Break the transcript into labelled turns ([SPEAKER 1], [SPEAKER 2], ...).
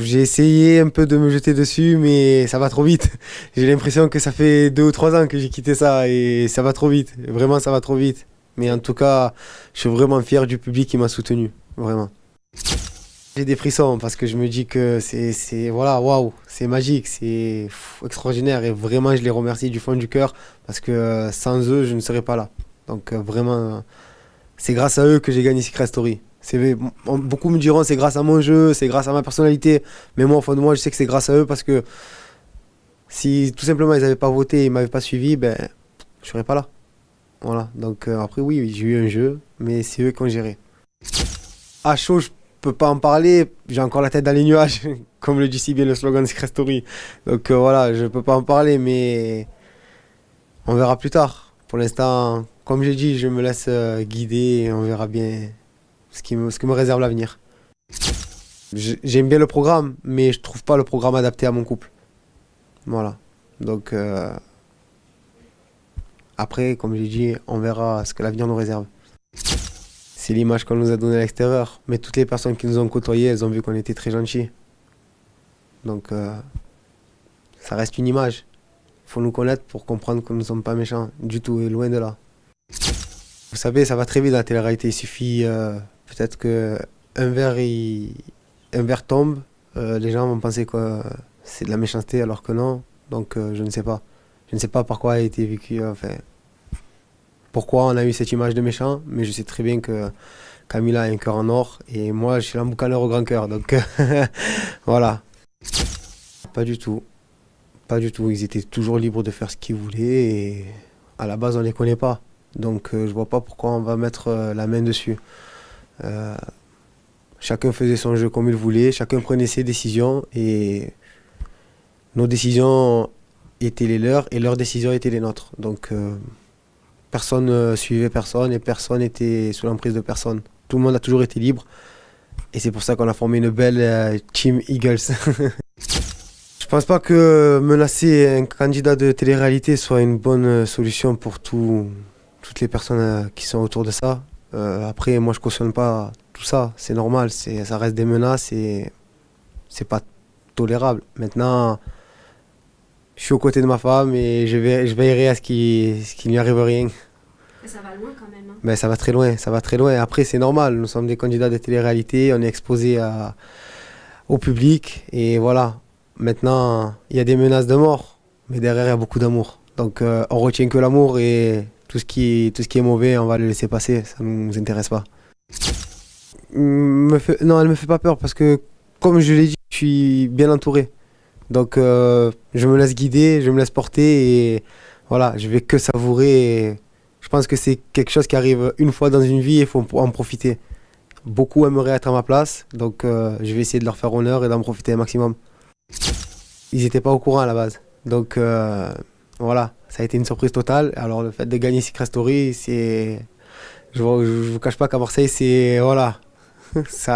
[SPEAKER 1] J'ai essayé un peu de me jeter dessus, mais ça va trop vite. J'ai l'impression que ça fait 2 ou 3 ans que j'ai quitté ça et ça va trop vite. Vraiment, ça va trop vite. Mais en tout cas, je suis vraiment fier du public qui m'a soutenu. Vraiment. J'ai des frissons parce que je me dis que voilà, waouh, c'est magique, c'est extraordinaire et vraiment, je les remercie du fond du cœur parce que sans eux, je ne serais pas là. Donc vraiment, c'est grâce à eux que j'ai gagné Secret Story. Beaucoup me diront c'est grâce à mon jeu, c'est grâce à ma personnalité, mais moi au fond de moi je sais que c'est grâce à eux parce que si tout simplement ils n'avaient pas voté et ils m'avaient pas suivi, ben je serais pas là. Voilà. Donc après oui, j'ai eu un jeu, mais c'est eux qui ont géré. À chaud, je peux pas en parler, j'ai encore la tête dans les nuages, comme le dit si bien le slogan de Secret Story. Donc voilà, je peux pas en parler, mais on verra plus tard. Pour l'instant, comme j'ai dit, je me laisse guider et on verra bien ce que me réserve l'avenir. J'aime bien le programme, mais je trouve pas le programme adapté à mon couple. Voilà. Donc après, comme j'ai dit, on verra ce que l'avenir nous réserve. C'est l'image qu'on nous a donnée à l'extérieur, mais toutes les personnes qui nous ont côtoyés, elles ont vu qu'on était très gentils. Donc ça reste une image. Il faut nous connaître pour comprendre que nous ne sommes pas méchants du tout, et loin de là. Vous savez, ça va très vite dans la télé-réalité. Il suffit peut-être que un verre tombe, les gens vont penser que c'est de la méchanceté alors que non. Donc je ne sais pas. Je ne sais pas par quoi a été vécu, enfin, pourquoi on a eu cette image de méchant, mais je sais très bien que Camilla a un cœur en or et moi je suis l'emboucaneur au grand cœur. Donc voilà. Pas du tout. Pas du tout. Ils étaient toujours libres de faire ce qu'ils voulaient et à la base on les connaît pas. Donc je vois pas pourquoi on va mettre la main dessus. Chacun faisait son jeu comme il voulait, chacun prenait ses décisions et nos décisions étaient les leurs et leurs décisions étaient les nôtres. Donc personne ne suivait personne et personne n'était sous l'emprise de personne. Tout le monde a toujours été libre et c'est pour ça qu'on a formé une belle Team Eagles. Je pense pas que menacer un candidat de télé-réalité soit une bonne solution pour toutes les personnes qui sont autour de ça. Après, moi je cautionne pas tout ça, c'est normal, ça reste des menaces et c'est pas tolérable. Maintenant, je suis aux côtés de ma femme et je veillerai à ce qu'il n'y arrive rien.
[SPEAKER 2] Mais ça va loin quand même, hein.
[SPEAKER 1] Mais ça va très loin, ça va très loin. Après, c'est normal, nous sommes des candidats de télé-réalité, on est exposés au public et voilà. Maintenant, il y a des menaces de mort, mais derrière, il y a beaucoup d'amour. Donc, on retient que l'amour et tout ce qui est mauvais, on va le laisser passer, ça ne nous intéresse pas. Non, elle me fait pas peur parce que, comme je l'ai dit, je suis bien entouré. Donc, je me laisse guider, je me laisse porter et voilà, je vais que savourer. Et je pense que c'est quelque chose qui arrive une fois dans une vie et il faut en profiter. Beaucoup aimeraient être à ma place, donc je vais essayer de leur faire honneur et d'en profiter un maximum. Ils n'étaient pas au courant à la base. Donc voilà, ça a été une surprise totale. Alors le fait de gagner Secret Story, c'est... Je vous cache pas qu'à Marseille, c'est... Voilà, ça